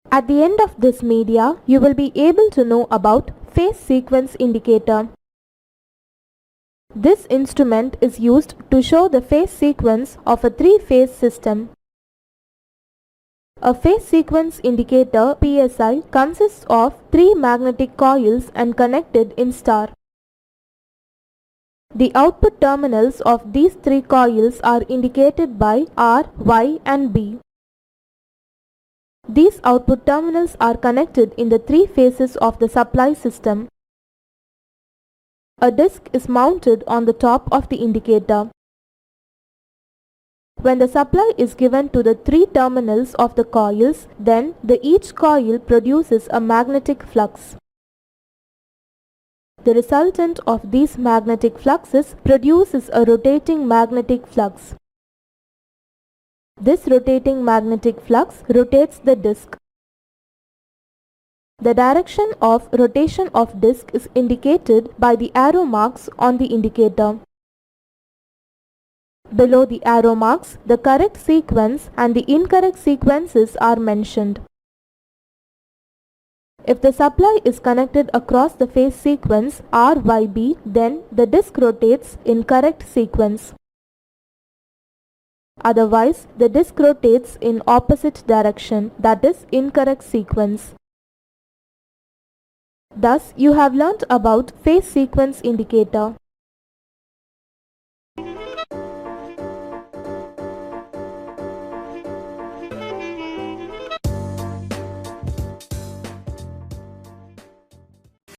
At the end of this media, you will be able to know about phase sequence indicator. This instrument is used to show the phase sequence of a three-phase system. A phase sequence indicator PSI consists of three magnetic coils and connected in star. The output terminals of these three coils are indicated by R, Y and B. These output terminals are connected in the three phases of the supply system. A disc is mounted on the top of the indicator. When the supply is given to the three terminals of the coils, then each coil produces a magnetic flux. The resultant of these magnetic fluxes produces a rotating magnetic flux. This rotating magnetic flux rotates the disc. The direction of rotation of disc is indicated by the arrow marks on the indicator. Below the arrow marks, the correct sequence and the incorrect sequences are mentioned. If the supply is connected across the phase sequence RYB, then the disc rotates in correct sequence. Otherwise, the disc rotates in opposite direction, that is incorrect sequence. Thus, you have learnt about phase sequence indicator.